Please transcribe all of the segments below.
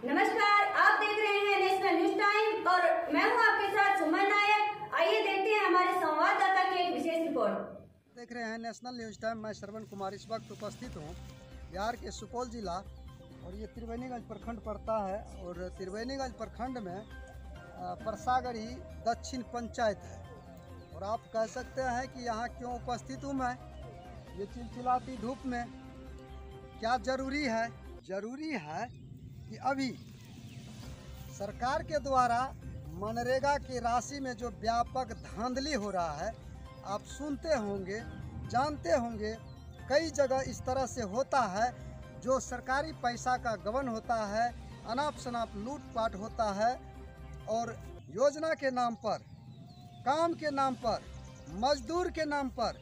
नमस्कार, आप देख रहे हैं नेशनल न्यूज टाइम और मैं हूं आपके साथ सुमन नायक। आइए देखते हैं हमारे संवाददाता की एक विशेष रिपोर्ट। देख रहे हैं नेशनल न्यूज टाइम। मैं श्रवण कुमार इस वक्त उपस्थित हूं बिहार के सुपौल जिला और ये त्रिवेणीगंज प्रखंड पड़ता है और त्रिवेणीगंज प्रखंड में परसागढ़ी दक्षिण पंचायत है। और आप कह सकते हैं कि यहाँ क्यों उपस्थित हूँ मैं ये चिलचिलाती धूप में। क्या जरूरी है? जरूरी है कि अभी सरकार के द्वारा मनरेगा की राशि में जो व्यापक धांधली हो रहा है, आप सुनते होंगे, जानते होंगे, कई जगह इस तरह से होता है जो सरकारी पैसा का गबन होता है, अनाप शनाप लूटपाट होता है और योजना के नाम पर, काम के नाम पर, मजदूर के नाम पर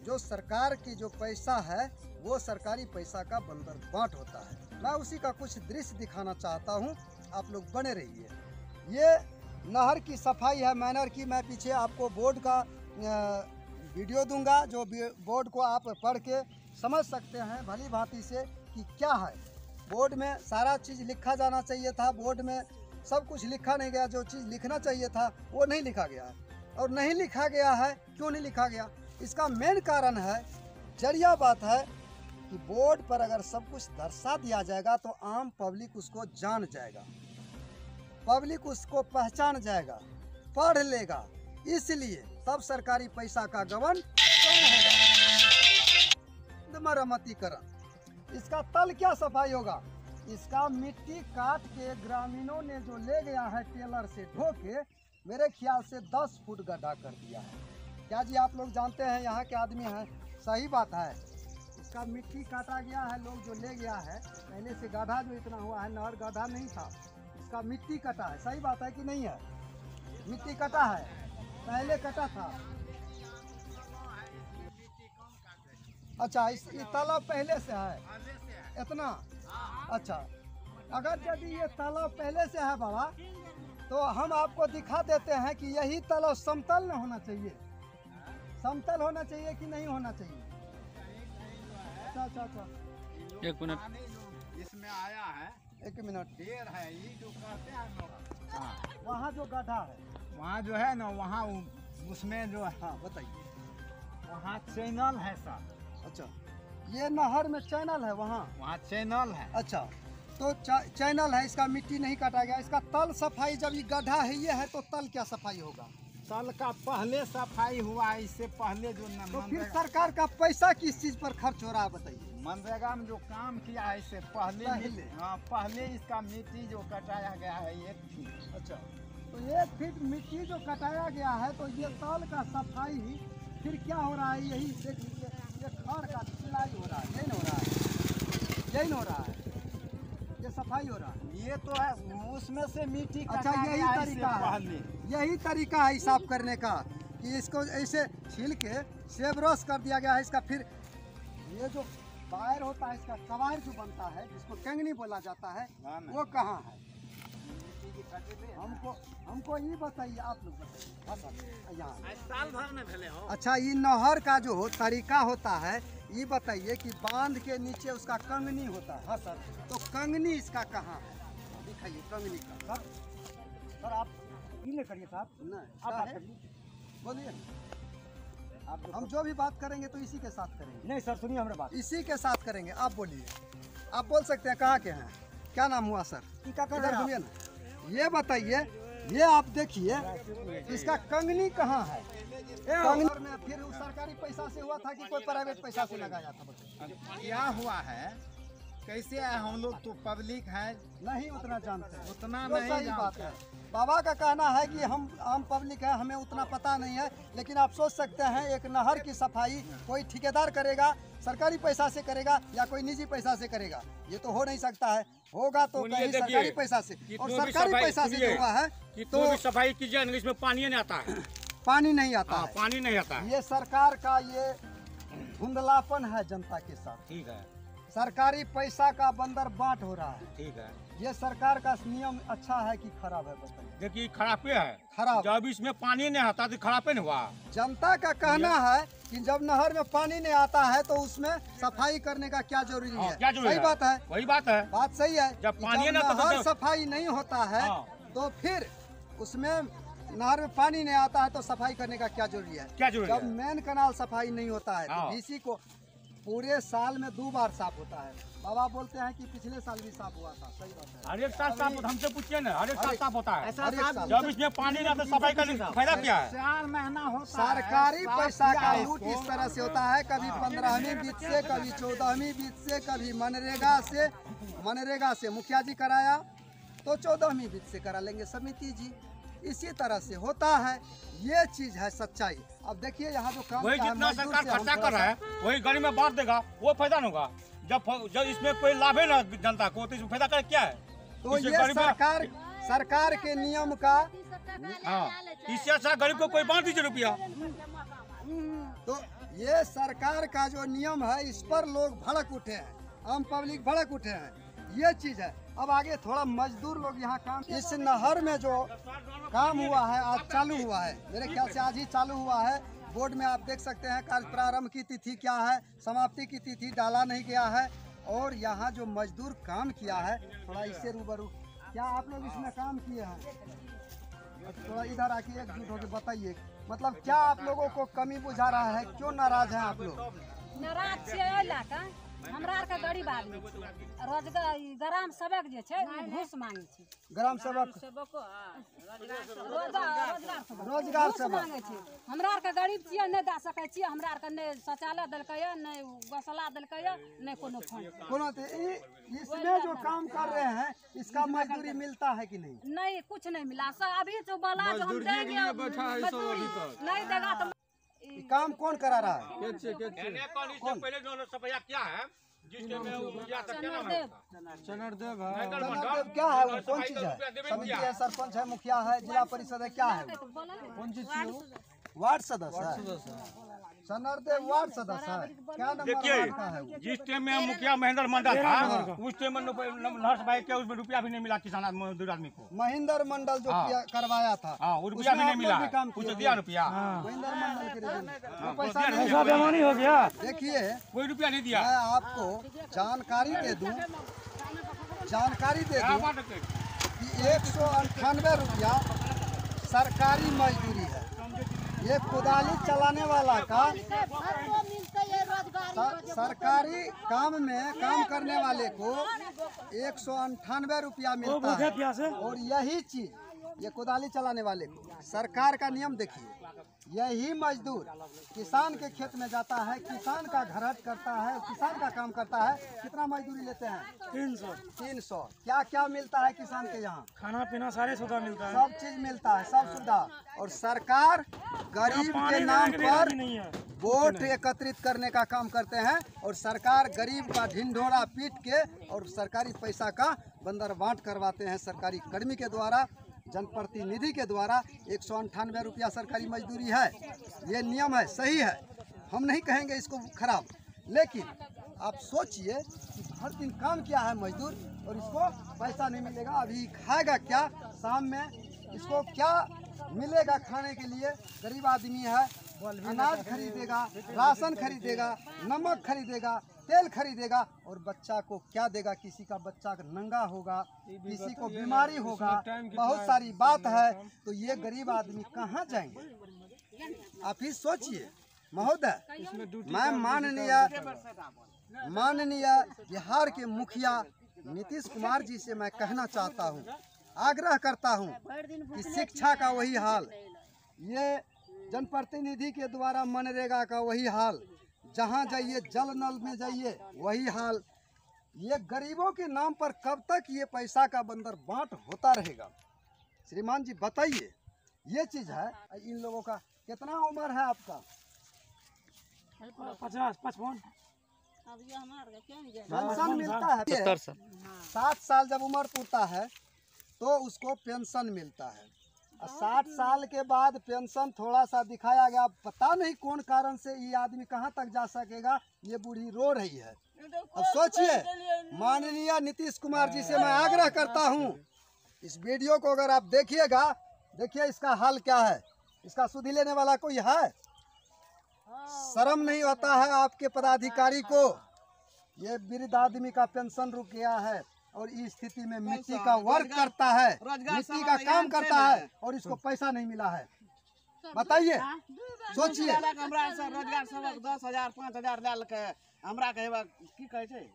जो सरकार की जो पैसा है वो सरकारी पैसा का बंदर बांट होता है। मैं उसी का कुछ दृश्य दिखाना चाहता हूं, आप लोग बने रहिए। ये नहर की सफाई है, मैनर की। मैं पीछे आपको बोर्ड का वीडियो दूंगा, जो बोर्ड को आप पढ़ के समझ सकते हैं भली भांति से कि क्या है। बोर्ड में सारा चीज़ लिखा जाना चाहिए था, बोर्ड में सब कुछ लिखा नहीं गया। जो चीज़ लिखना चाहिए था वो नहीं लिखा गया है। और नहीं लिखा गया है, क्यों नहीं लिखा गया? इसका मेन कारण है, जरिया बात है कि बोर्ड पर अगर सब कुछ दर्शा दिया जाएगा तो आम पब्लिक उसको जान जाएगा, पब्लिक उसको पहचान जाएगा, पढ़ लेगा। इसलिए तब सरकारी पैसा का गबन कम होगा। मरम्मतीकरण, इसका तल क्या सफाई होगा? इसका मिट्टी काट के ग्रामीणों ने जो ले गया है टेलर से ढो के, मेरे ख्याल से 10 फुट गड्ढा कर दिया है। क्या जी आप लोग जानते हैं, यहाँ के आदमी हैं, सही बात है। इसका मिट्टी काटा गया है, लोग जो ले गया है, पहले से गड्ढा जो इतना हुआ है, नहर गड्ढा नहीं था, इसका मिट्टी कटा है। सही बात है कि नहीं है? मिट्टी कटा है, पहले कटा था। अच्छा, इस तालाब पहले से है इतना? अच्छा, अगर यदि ये तालाब पहले से है बाबा, तो हम आपको दिखा देते हैं कि यही तालाब समतल न होना चाहिए। समतल होना चाहिए कि नहीं होना चाहिए? अच्छा, एक मिनट, इसमें आया है, एक मिनट। ढेर है ये जो कहते हैं। हाँ, वहाँ जो गड्ढा है, वहाँ जो है ना, वहाँ उसमें जो है, हाँ बताइए। वहाँ चैनल है सर। अच्छा, ये नहर में चैनल है, वहाँ चैनल है। अच्छा, तो चैनल है, इसका मिट्टी नहीं काटा गया। इसका तल सफाई, जब ये गड्ढा है ये है, तो तल क्या सफाई होगा? तल का पहले सफाई हुआ है, इससे पहले जो तो फिर सरकार का पैसा किस चीज पर खर्च हो रहा है बताइए? मनरेगा में जो काम किया है इससे पहले। हाँ, पहले इसका मिट्टी जो कटाया गया है 1 फीट। अच्छा, तो 1 फीट मिट्टी जो कटाया गया है, तो ये तल का सफाई फिर क्या हो रहा है? यही देख लीजिए, ये खड़ का सिलाई हो रहा है, यही हो रहा है, यही हो रहा है, ये सफाई हो रहा है। ये तो है, उसमें से मिट्टी। अच्छा, यही तरीका है, यही तरीका है साफ करने का कि इसको ऐसे छील के सेब्रश कर दिया गया है। इसका फिर ये जो वायर होता है, इसका कवायर जो बनता है, जिसको कंगनी बोला जाता है, वो कहाँ है? हमको ये बताइए, आप लोग बताइए। यहाँ साल भर में भले हो। अच्छा, ये नहर का जो तरीका होता है, ये बताइए कि बांध के नीचे उसका कंगनी होता है। हाँ सर, तो कंगनी इसका कहाँ है? दिखाइए कंगनी का। सर आप ये करिए साहब, नहीं आप बोलिए। हम जो भी बात करेंगे तो इसी के साथ करेंगे। नहीं सर, सुनिए हमारे बात, इसी के साथ करेंगे। आप बोलिए, आप बोल सकते हैं। कहाँ के हैं? क्या नाम हुआ सर? इधर बोलिए ना। ये बताइए, ये आप देखिए, इसका कंगनी कहाँ है? कंगनी में फिर उस सरकारी पैसा से हुआ था कि कोई प्राइवेट पैसा से लगाया था? क्या हुआ है, कैसे है? हम लोग तो पब्लिक है, नहीं उतना जानते हैं, उतना तो नहीं सही बात जानते है। बाबा का कहना है कि हम आम पब्लिक है, हमें उतना पता नहीं है। लेकिन आप सोच सकते हैं, एक नहर की सफाई कोई ठेकेदार करेगा, सरकारी पैसा से करेगा या कोई निजी पैसा से करेगा? ये तो हो नहीं सकता है। होगा तो कहीं सरकारी पैसा से, और सरकारी पैसा से जो हुआ है तो सफाई कीजिए, इसमें पानी नहीं आता है। पानी नहीं आता है। पानी नहीं आता है। ये सरकार का ये धुंधलापन है जनता के साथ। ठीक है, सरकारी पैसा का बंदर बांट हो रहा है। ठीक है, ये सरकार का नियम अच्छा है कि खराब है बताइए? देखिए खराबे है। खराब। जब इसमें पानी नहीं आता तो खराबे नहीं हुआ। जनता का कहना है कि जब नहर में पानी नहीं आता है तो उसमें सफाई करने का क्या जरूरी है? क्या जरूरी सही है? बात है, वही बात है। बात सही है। जब कि पानी ना तो नहर जब- सफाई नहीं होता है हाँ। तो फिर उसमें नहर में पानी नहीं आता है तो सफाई करने का क्या जरूरी है? क्या जरूरी जब है? मेन कनाल सफाई नहीं होता है तो हाँ। डीसी को पूरे साल में 2 बार साफ होता है। बाबा बोलते हैं कि पिछले साल भी साफ हुआ था। सही बात है। हर एक साल साफ होता है, हमसे पूछिए ना, हर एक साल साफ होता है। हर एक साल। जब इसमें पानी नहीं आता सफाई करने का फायदा क्या है? 4 महीना होता है। सरकारी साफ पैसा किया का है लूट इसको। इस तरह से होता है, कभी 15वीं बीत से, कभी 14वीं बीत से, कभी मनरेगा से मुखिया जी कराया तो 14वीं बीत से करा लेंगे समिति जी। इसी तरह से होता है, ये चीज है सच्चाई। अब देखिए यहाँ जो काम वही का है, जितना मजदूर सरकार से हम खर्चा थोड़ा कर रहा है वही गरीब में बांट देगा, वो फायदा नहीं होगा। जब इसमें कोई लाभ है ना जनता को तो इसमें फायदा कर क्या है? तो इससे ये गरीब में- सरकार के नियम का हाँ, इससे अच्छा गरीब को कोई बांट दीजिए रुपया। तो ये सरकार का जो नियम है इस पर लोग भड़क उठे हैं, आम पब्लिक भड़क उठे हैं, ये चीज है। अब आगे थोड़ा मजदूर लोग यहाँ काम, इस नहर में जो काम हुआ है आज चालू हुआ है, मेरे ख्याल से आज ही चालू हुआ है। बोर्ड में आप देख सकते हैं कार्य प्रारंभ की तिथि क्या है, समाप्ति की तिथि डाला नहीं गया है। और यहाँ जो मजदूर काम किया है, थोड़ा इससे रूबरू, क्या आप लोग इसमें काम किए हैं? थोड़ा इधर आके एकजुट होकर बताइए, मतलब क्या आप लोगों को कमी बुझा रहा है? क्यों नाराज हैं आप लोग? नाराज छियै एहि लए कऽ हमरा आरके गरीब आदमी छी, रोजगार ग्राम सेवक जे छै ओ घूस मांगे छै, ग्राम सेवक रोजगार सेवक मांगे छै। हमरा आरके गरीब छियै, नहि दए सकै छियै। हमरा आरके नहि शौचालय देलकैया, नहि गौशाला देलकैया, नहीं कोनो फंड। कोनो इसमें जो काम कर रहे हैं इसका मजदूरी मिलता है कि नहीं? नहीं, कुछ नहीं मिला। सब अभी जो बोला जो हम देंगे मजदूरी नहीं देगा तो ये काम कौन करा रहा है? पहले जो सफाई क्या है जिसके में मुखिया तक क्या नाम है? चनरदेव क्या है वो? कौन चीज है? समिति है, सरपंच है, मुखिया है, जिला परिषद है, क्या है? कौन चीज है वो? वार्ड सदस्य है। चनरदेव वार्ड सदस्य है। क्या नंबर देखिए, वार्ड का है वो? जिस टाइम में मुखिया महेंद्र मंडल था उस टाइम में नर्स भाई के उसमें रुपया भी नहीं मिला किसान मजदूर आदमी को। महेंद्र मंडल जो हाँ। करवाया था, हाँ, वो रुपया भी उसमें नहीं आप मिला, लोग भी काम कुछ किए दिया थे। रुपया। महेंद्र मंडल के रिजन वो पैसा पैसा नहीं बेमानी हो गया, देखिए कोई रुपया नहीं दिया। मैं आपको जानकारी दे दूं क्या बात है? कि 198 रुपया सरकारी मजदूरी है। ये कुदाली चलाने वाला का सरकारी काम में काम करने वाले को 198 रुपया मिलता है। और यही चीज ये कुदाली चलाने वाले को सरकार का नियम देखिए, यही मजदूर किसान के खेत में जाता है, किसान का घरहट करता है, किसान का काम करता है, कितना मजदूरी लेते हैं? 300। क्या क्या मिलता है किसान के यहाँ? खाना पीना सारे सुविधा मिलता है। सब चीज मिलता है, सब सुविधा। और सरकार गरीब के नाम पर नहीं है। वोट एकत्रित करने का काम करते हैं और सरकार गरीब का ढिंढोरा पीट के और सरकारी पैसा का बंदर बांट करवाते हैं सरकारी कर्मी के द्वारा, जनप्रतिनिधि के द्वारा। 198 रुपया सरकारी मजदूरी है, ये नियम है, सही है, हम नहीं कहेंगे इसको खराब। लेकिन आप सोचिए कि हर दिन काम किया है मजदूर और इसको पैसा नहीं मिलेगा, अभी खाएगा क्या? शाम में इसको क्या मिलेगा खाने के लिए? गरीब आदमी है, अनाज खरीदेगा, राशन खरीदेगा, नमक खरीदेगा, तेल खरीदेगा और बच्चा को क्या देगा? किसी का बच्चा नंगा होगा, किसी को बीमारी होगा, बहुत सारी बात है। तो ये गरीब आदमी कहाँ जाएंगे? आप ही सोचिए महोदय। मैं माननीय बिहार के मुखिया नीतीश कुमार जी से मैं कहना चाहता हूँ, आग्रह करता हूँ कि शिक्षा का वही हाल, ये जनप्रतिनिधि के द्वारा मनरेगा का वही हाल, जहाँ जाइए जल नल में जाइए वही हाल। ये गरीबों के नाम पर कब तक ये पैसा का बंदर बांट होता रहेगा? श्रीमान जी बताइए, ये चीज है। इन लोगों का कितना उम्र है आपका? 50-55 पेंशन मिलता है 60 साल जब उम्र पूरता है तो उसको पेंशन मिलता है। 60 साल के बाद पेंशन थोड़ा सा दिखाया गया, पता नहीं कौन कारण से ये आदमी कहाँ तक जा सकेगा। ये बूढ़ी रो रही है, अब सोचिए, माननीय नीतीश कुमार जी से मैं आग्रह करता हूं, इस वीडियो को अगर आप देखिएगा, देखिए इसका हाल क्या है। इसका सुधि लेने वाला कोई है? शर्म नहीं होता है आपके पदाधिकारी को? ये वृद्ध आदमी का पेंशन रुक गया है और इस स्थिति में मिट्टी का वर्क करता है, मिट्टी का काम करता है और इसको पैसा नहीं मिला है। बताइए, सोचिए। रोजगार सबक 10,000 5,000 लेल के हमरा कहबा की कहै छै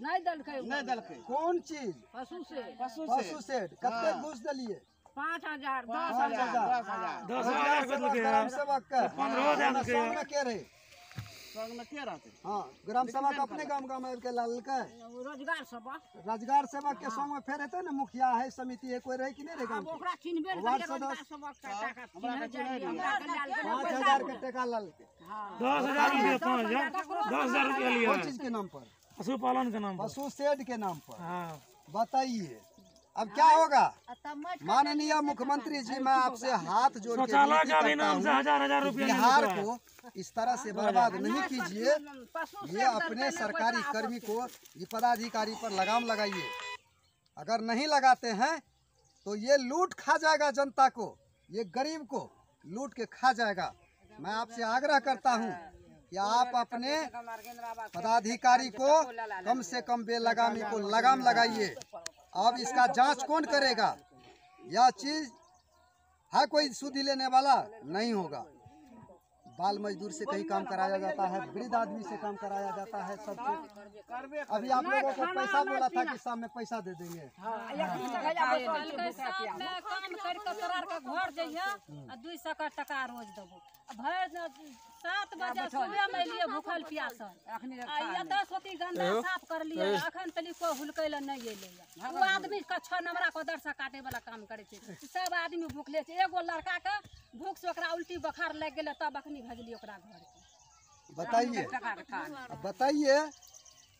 नहीं दलकै कौन चीज? पशु शेड कते घूस दिलिए? 5,000 10,000 10,000 ग्राम सेवक के 15,000 के संग में के रहे? संग में के रहते? हाँ, ग्राम सेवक अपने गाँव आबि के लाल के रोजगार सबक रोजगार सेवक के संग में फेर हेतै ने, मुखिया है, समिति है, कोई रहे कि नहीं रहे गाँव के? ओकरा चिन्हबे नहीं वार्ड करिए, रोजगार सदस्य सबक का टाका हमरा के चिन्है रहिए। 5,000 के टका लाल के 10,000 रुपया 5,000 10,000 रुपया लिया कौन है चीज के नाम पर? पशुपालन के नाम पर। पशु शेड के नाम पर। हाँ बताइए अब क्या होगा? माननीय मुख्यमंत्री जी, मैं आपसे हाथ जोड़ के शौचालय विनती का भी करता नाम से हूं, 1,000 रुपया बिहार को इस तरह से बर्बाद नहीं कीजिए। ये अपने सरकारी कर्मी को, ये पदाधिकारी पर लगाम लगाइए। अगर नहीं लगाते हैं तो ये लूट खा जाएगा जनता को, ये गरीब को लूट के खा जाएगा। मैं आपसे आग्रह करता हूं कि आप अपने पदाधिकारी को कम से कम बेलगामी को लगाम लगाइए। अब इसका जांच कौन करेगा? यह चीज है कोई सुधि लेने वाला नहीं होगा। बाल मजदूर से कहीं काम कराया जाता है, वृद्ध आदमी से काम कराया जाता है, सब चीज। अभी आप लोगों को पैसा बोला था कि शाम में पैसा दे देंगे। काम करके तोरा के घर जइया 200 का टका रोज देबो। भर 7 बजे सुबह में लिए भूखल प्यासल या 10 होती गंदा साफ कर लिए, अखन तली को हुलकै ल नहीं एले। वो आदमी का 6 नंबरा को दर से काटे वाला काम करे छे। सब आदमी भूखले छे। एगो लड़का के भूख से ओकरा उल्टी बुखार लग गेले, तब अखनी भेजली ओकरा घर। बताइए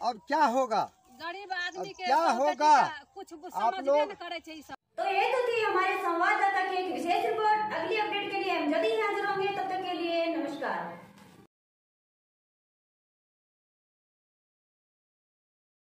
अब क्या होगा? गरीब आदमी के क्या होगा? कुछ समझबे न करे छे ई सब। तो ये तो थी हमारे